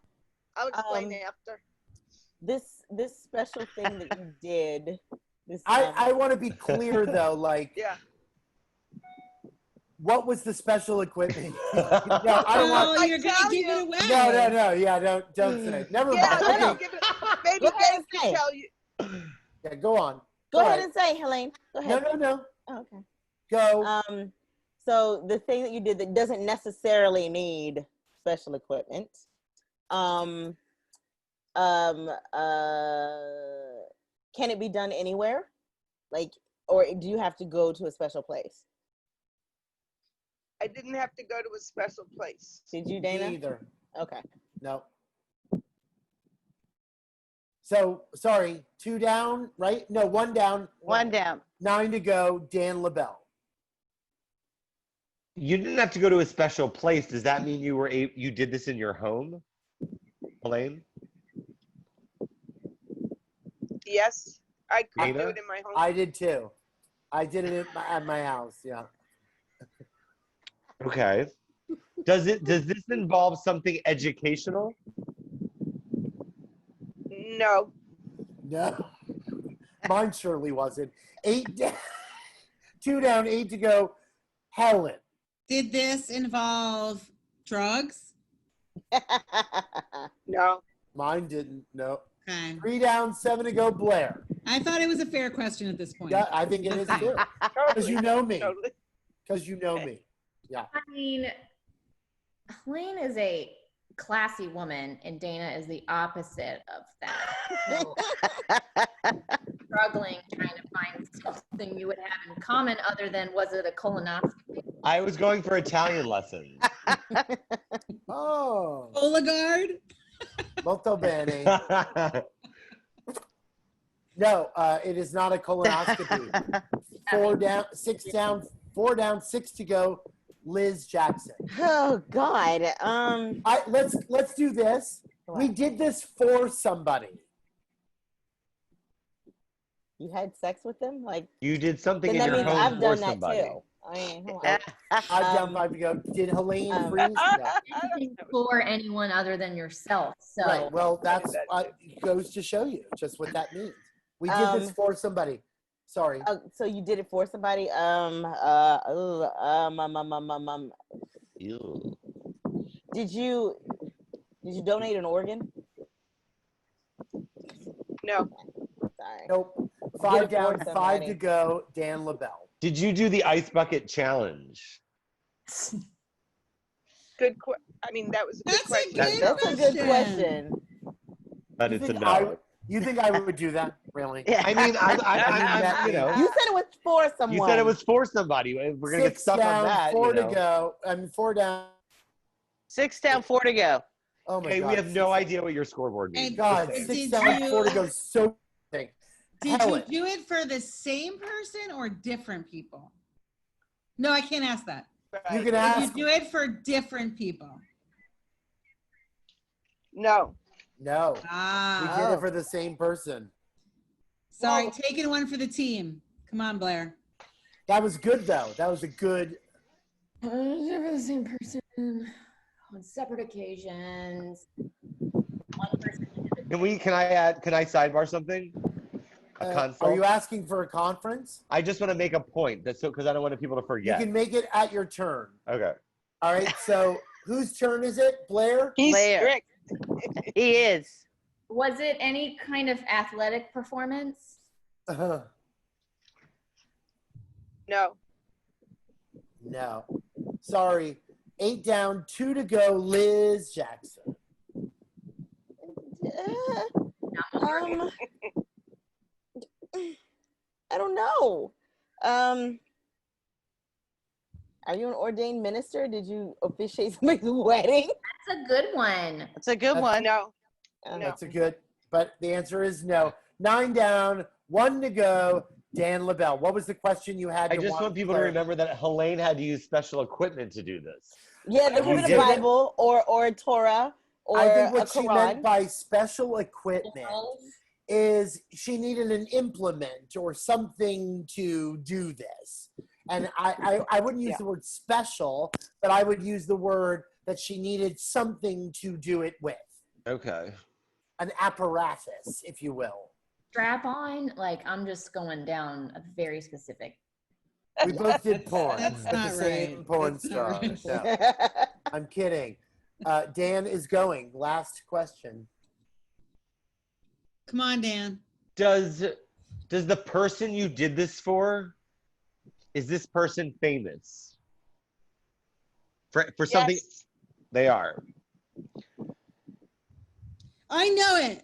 I'll explain after. This special thing that you did. This I want to be clear though, like, Yeah. what was the special equipment? No, I don't want. Oh, you're gonna tell give you. it away. No. Yeah, don't say it. Never Yeah, mind. let me Okay. give it. Maybe Go ahead Dave and can say. tell you. Yeah, go on. Go All ahead right. and say, Helene. Go ahead. No. Oh, okay. Go. So the thing that you did that doesn't necessarily need special equipment, can it be done anywhere? Like, or do you have to go to a special place? I didn't have to go to a special place. Did you, Me Dana? either. Okay. No. So, sorry, 2 down, right? No, 1 down. 1 down. 9 to go, Dan LaBelle. You didn't have to go to a special place. Does that mean you did this in your home, Elaine? Yes, I could do Dana? it in my home. I did too. I did it at my house, yeah. Okay. Does this involve something educational? No. No. Mine surely wasn't. 8 down, 2 down, 8 to go. Helen. Did this involve drugs? No. Mine didn't. No. Okay. 3 down, 7 to go. Blair. I thought it was a fair question at this point. Yeah, I think it is too. Because you know me. Totally. Because you know me. Yeah. I mean, Helene is a classy woman, and Dana is the opposite of that. So, struggling trying to find something you would have in common other than, was it a colonoscopy? I was going for Italian lessons. Oh. Oligard? Molto bene. No, it is not a colonoscopy. 4 down, 6 down, 4 down, 6 to go. Liz Jackson. Oh God. Let's do this. We did this for somebody. You had sex with them? Like, You did something then in that your means home I've for done that somebody. too. I mean, hold on. 5 down, 5 to go. Did Helene freeze? No. Anything for anyone other than yourself. So Right. Well, that's goes to show you just what that means. We did this for somebody. Sorry. So you did it for somebody? Ew. Did you donate an organ? No. Sorry. Nope. Did 5 it down, for 5 somebody. to go. Dan LaBelle. Did you do the ice bucket challenge? Good. I mean, that was a good That's a question. good That's a good question. But You it's a think no. You think I would do that? Really? I mean, I'm you know. You said it was for someone. You said it was for somebody. We're gonna get 6 stuck down, on that. 4 you to know. go. I mean, 4 down. 6 down, 4 to go. Oh my Okay, God. we have no idea what your scoreboard means. And- God, Did 6 you- down, 4 to go. So big. Did Helen. you do it for the same person or different people? No, I can't ask that. You can Did ask. you do it for different people? No. No. We Ah. did it for the same person. Sorry, Well- taking one for the team. Come on, Blair. That was good though. That was a good. for the same person on separate occasions. One person Can I sidebar something? A consult? Are you asking for a conference? I just want to make a point. That's so because I don't want people to You forget. can make it at your turn. Okay. All right. So whose turn is it? Blair? He's Blair. strict. He is. Was it any kind of athletic performance? No. No. Sorry. 8 down, 2 to go. Liz Jackson. I don't know. Are you an ordained minister? Did you officiate somebody's wedding? That's a good one. That's a good one. No. That's a good, but the answer is no. 9 down, 1 to go. Dan LaBelle, what was the question you had? I just want people to remember that Helene had to use special equipment to do this. Yeah, there You was a did. Bible or a Torah or I think a what she Quran. meant by special equipment is she needed an implement or something to do this. And I wouldn't use the word special, but I would use the word that she needed something to do it with. Okay. An apparatus, if you will. Strap on, like I'm just going down a very specific. We both did porn. That's with not the same right. porn That's not star. right. No, I'm kidding. Dan is going. Last question. Come on, Dan. Does the person you did this for, is this person famous? For something Yes. they are. I know it.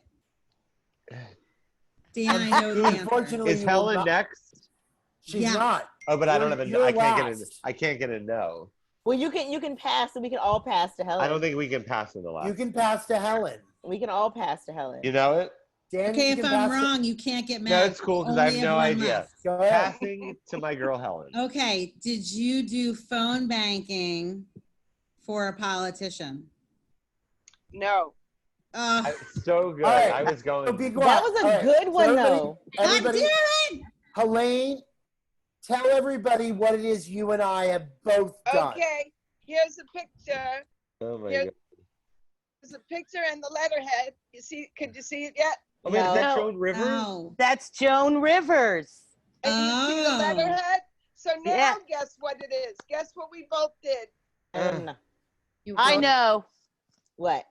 Dan, I know the answer. Unfortunately, Is you will Helen not- next? She's Yeah. not. Oh, but I don't have a. You're I can't get a. last. I can't get a no. Well, you can pass, and we can all pass to Helen. I don't think we can pass in the last. You can pass to Helen. We can all pass to Helen. You know it? Dan, Okay, you if can I'm pass to- wrong, you can't get mad. No, it's cool because I Only have no one idea. left. Go ahead. Passing to my girl Helen. Okay, did you do phone banking for a politician? No. So good. All right. I was going. So be That quiet. was a All right. good one, everybody- though. Everybody, God damn it! Helene, tell everybody what it is you and I have both done. Okay. Here's a picture. Oh my Here- god. There's a picture and the letterhead. You see? Could you see it yet? Oh wait, is that No. Joan Rivers? No. That's Joan Rivers. And you see the Oh. letterhead? So now Yeah. guess what it is? Guess what we both did? You I wrote- know. What?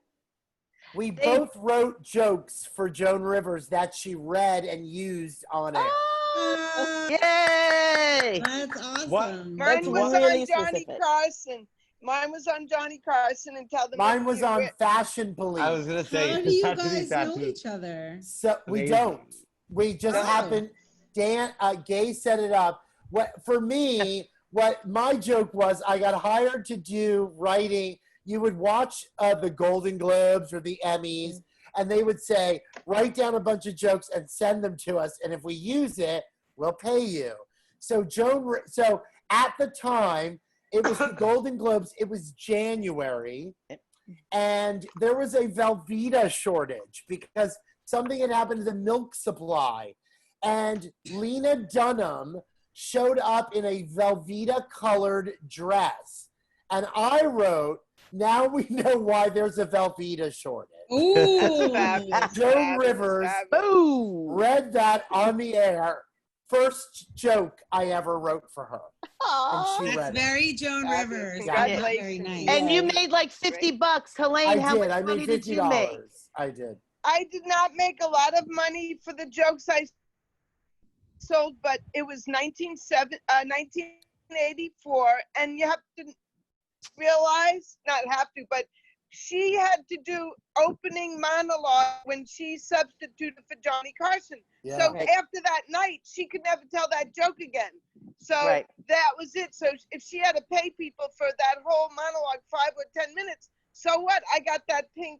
We both wrote jokes for Joan Rivers that she read and used on air. Oh, Yay! that's awesome. What? Mine That's was really on Johnny specific. Carson. Mine was on Johnny Carson and tell them. Mine if was you on win. Fashion Police. I was gonna say. How it do you has to be guys know tattooed. each other? So we Amazing. don't. We just No. happened. Dan, Gay set it up. What for me? What my joke was? I got hired to do writing. You would watch the Golden Globes or the Emmys, and they would say, write down a bunch of jokes and send them to us, and if we use it, we'll pay you. So so at the time, it was the Golden Globes. It was January, and there was a Velveeta shortage because something had happened to the milk supply. And Lena Dunham showed up in a Velveeta colored dress. And I wrote, now we know why there's a Velveeta shortage. Ooh. Fabulous, Joan fabulous, Rivers. fabulous. Boom! Read that on the air. First joke I ever wrote for her. Aw. And she read That's it. very Joan Fabulous. Rivers. Congratulations. That's very nice. And you Yeah. made like 50 bucks, Helene. I How did. much I money made did you make? $50. I did. I did not make a lot of money for the jokes I sold, but it was 1984, and you have to realize, not have to, but she had to do opening monologue when she substituted for Johnny Carson. Yeah. So Right. after that night, she could never tell that joke again. So Right. that was it. So if she had to pay people for that whole monologue 5 or 10 minutes, so what? I got that pink.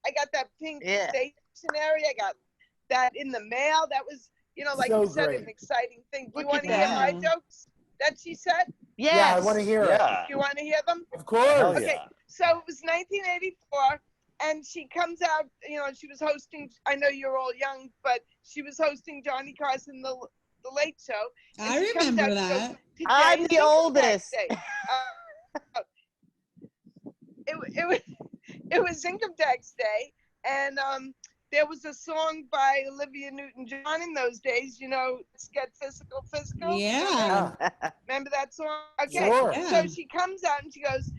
I got that pink Yeah. stationery. I got that in the mail. That was, like So you said, great. an exciting thing. Do you Look want at to hear my that. jokes that she said? Yes. Yeah, I want to hear it. Yeah. Do you want to hear them? Of course. Hell Okay. yeah. So it was 1984, and she comes out. She was hosting. I know you're all young, but she was hosting Johnny Carson, the Late Show. and I she comes remember out, she that. goes, "Today I'm is the Income oldest." Tax Day." It was Income Tax Day, and there was a song by Olivia Newton-John in those days. Let's get physical. Yeah. Remember that song? Okay. Sure. Yeah. So she comes out and she goes,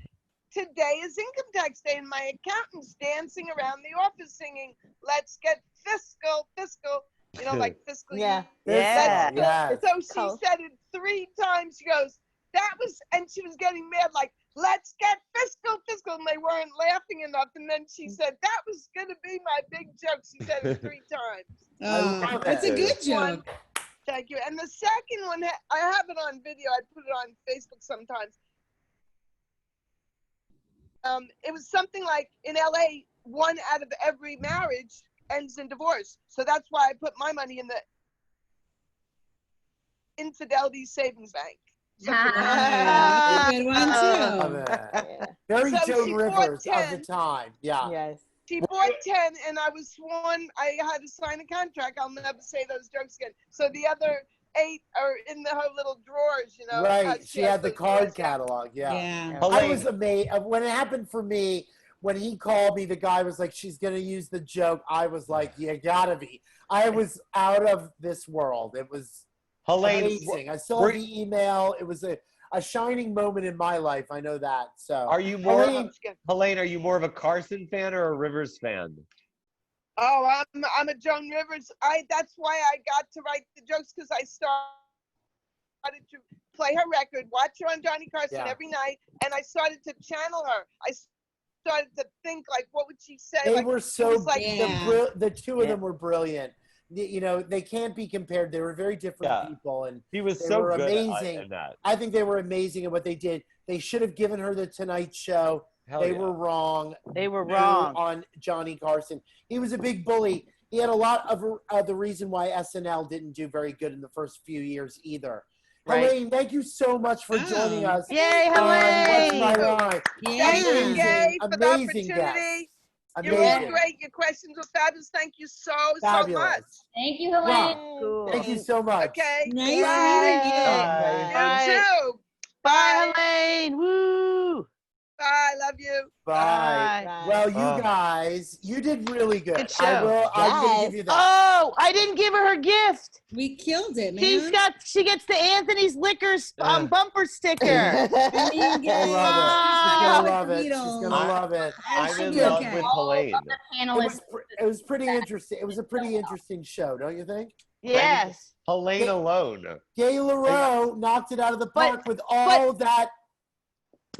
today is income tax day, and my accountant's dancing around the office singing, "Let's get fiscal, fiscal," you know, like fiscal. Yeah. Yeah. Yes. So she Cool. said it 3 times. She goes, "That was," and she was getting mad, like, "Let's get fiscal, fiscal," and they weren't laughing enough. And then she said, "That was going to be my big joke." She said it 3 times. love That's a it. good One. joke. Thank you. And the second one, I have it on video. I put it on Facebook sometimes. It was something like in LA, 1 out of every marriage ends in divorce. So that's why I put my money in the Infidelity Savings Bank. So That's a good one Love too. it. Yeah. Very So Joan she bought Rivers of 10. the time. Yeah. Yes. she bought 10, and I was sworn I had to sign a contract. I'll never say those jokes again. So the other 8 are in her little drawers, you know. Right. She had the those card drawers. catalog. Yeah. Yeah. I Helene, was amazed when it happened for me. When he called me, the guy was like, "She's gonna use the joke." I was like, "You gotta be." I was out of this world. It was Helene, amazing. I still have the email. It was a shining moment in my life. I know that. So are you more Helene, Helene, are you more of a Carson fan or a Rivers fan? Oh, I'm a Joan Rivers. That's why I got to write the jokes, because I started to play her record, watch her on Johnny Carson every night, and I started to channel her. I started to think, like, what would she say? they Like, were so was like- the 2 of them were brilliant. You know, they can't be compared. They were very different people, and He was they so were good amazing. at that. I think they were amazing at what they did. They should have given her the Tonight Show. Hell They yeah. were wrong. They were Boo wrong. on Johnny Carson. He was a big bully. He had a lot of the reason why SNL didn't do very good in the first few years either. Right. Helene, thank you so much for joining us. Yay, on What's Helene! My Line? Thank you, Amazing, Gay, for the amazing guest. opportunity. You're all Amazing. great. Your questions were fabulous. Thank you so Fabulous. much. Thank you, Helene. Cool. Thank you so much. Okay. Nice Bye. meeting you. Bye. You Bye. too. Bye, Helene. Woo. Bye. Love you. Bye. Bye. Well, you Oh. guys, you did really good. Good show. I'm gonna Yes. give you that. Oh, I didn't give her her gift. We killed it, man. She gets the Anthony's Liquors bumper sticker. I mean, I love it. She's Ah. gonna love it. She's gonna I- love it. I'm in be love okay. with All of Helene. the It panelists. was pretty interesting. It was a pretty interesting show, don't you think? Yes. Helene alone. Gay LaRoe knocked it out of the park with all that.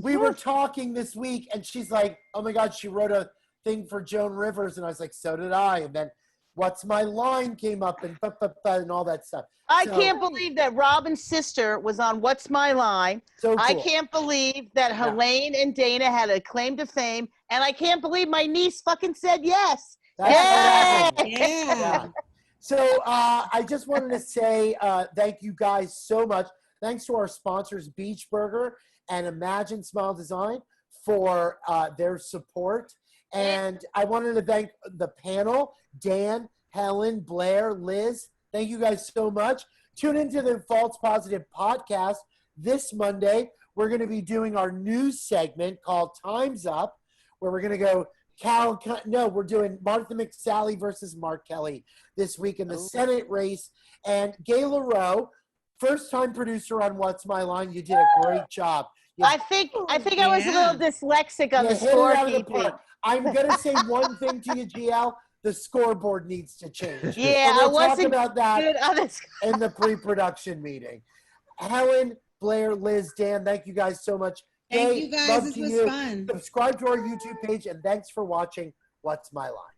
We were talking this week, and she's like, "Oh my God, she wrote a thing for Joan Rivers," and I was like, "So did I." And then, "What's My Line" came up, and and all that stuff. I So- can't believe that Robin's sister was on What's My Line. So I cool. can't believe that Helene and Dana had a claim to fame. And I can't believe my niece fucking said yes. That's Yay! Yeah. So I just wanted to say thank you guys so much. Thanks to our sponsors, Beach Burger and Imagine Smile Design, for their support. And I wanted to thank the panel, Dan, Helen, Blair, Liz. Thank you guys so much. Tune into the False Positive podcast this Monday. We're going to be doing our news segment called Time's Up, where we're going to go we're doing Martha McSally versus Mark Kelly this week in the Senate race. And Gay LaRoe, first-time producer on What's My Line. You did a great job. I think I was a little dyslexic on You the hit it out of the scorekeeping. park. I'm going to say one thing to you, GL. The scoreboard needs to change. Yeah, But we'll I talk wasn't about that good on this. in the pre-production meeting. Helen, Blair, Liz, Dan, thank you guys so much. Thank Gay, you guys. love This to was you. fun. Subscribe to our YouTube page, and thanks for watching What's My Line.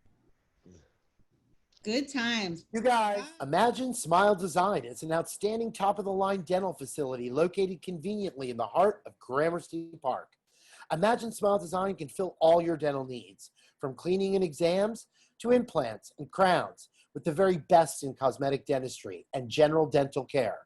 Good times. You guys, Imagine Smile Design is an outstanding top-of-the-line dental facility located conveniently in the heart of Gramercy Park. Imagine Smile Design can fill all your dental needs, from cleaning and exams to implants and crowns, with the very best in cosmetic dentistry and general dental care.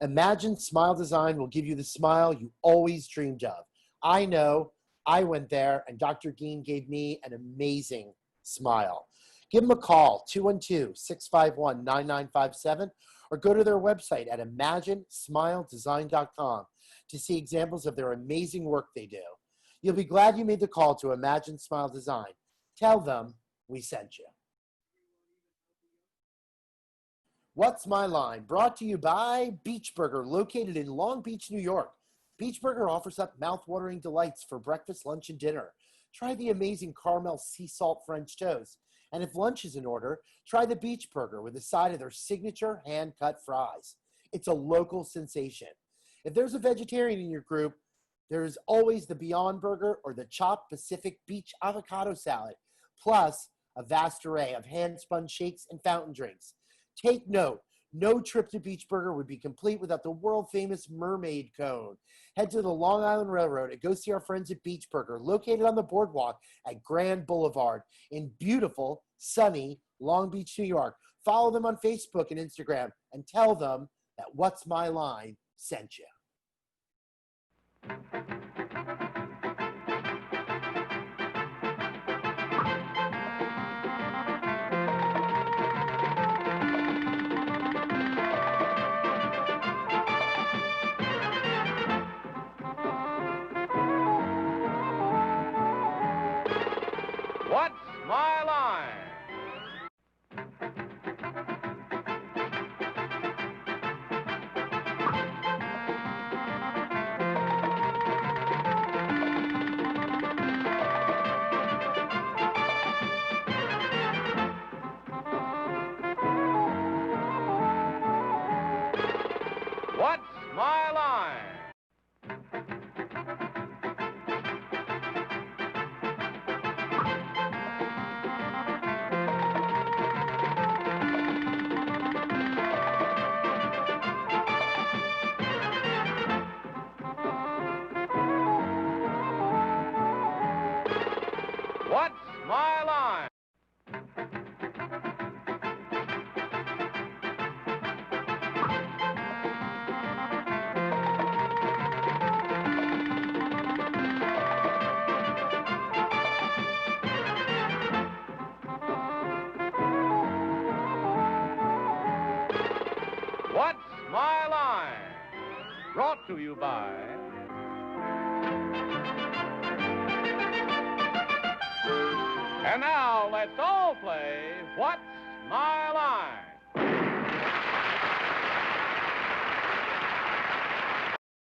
Imagine Smile Design will give you the smile you always dreamed of. I know. I went there, and Dr. Geen gave me an amazing smile. Give them a call, 212-651-9957, or go to their website at imaginesmiledesign.com to see examples of their amazing work they do. You'll be glad you made the call to Imagine Smile Design. Tell them we sent you. What's My Line? Brought to you by Beach Burger, located in Long Beach, New York. Beach Burger offers up mouth-watering delights for breakfast, lunch, and dinner. Try the amazing caramel sea salt French toast. And if lunch is in order, try the Beach Burger with a side of their signature hand-cut fries. It's a local sensation. If there's a vegetarian in your group, there's always the Beyond Burger or the Chopped Pacific Beach Avocado Salad, plus a vast array of hand-spun shakes and fountain drinks. Take note, no trip to Beach Burger would be complete without the world-famous mermaid cone. Head to the Long Island Railroad and go see our friends at Beach Burger, located on the boardwalk at Grand Boulevard in beautiful, sunny Long Beach, New York. Follow them on Facebook and Instagram and tell them that What's My Line sent you. What's My Line? What's My Line? What's My Line? What's My Line? Brought to you by And now let's all play What's My Line?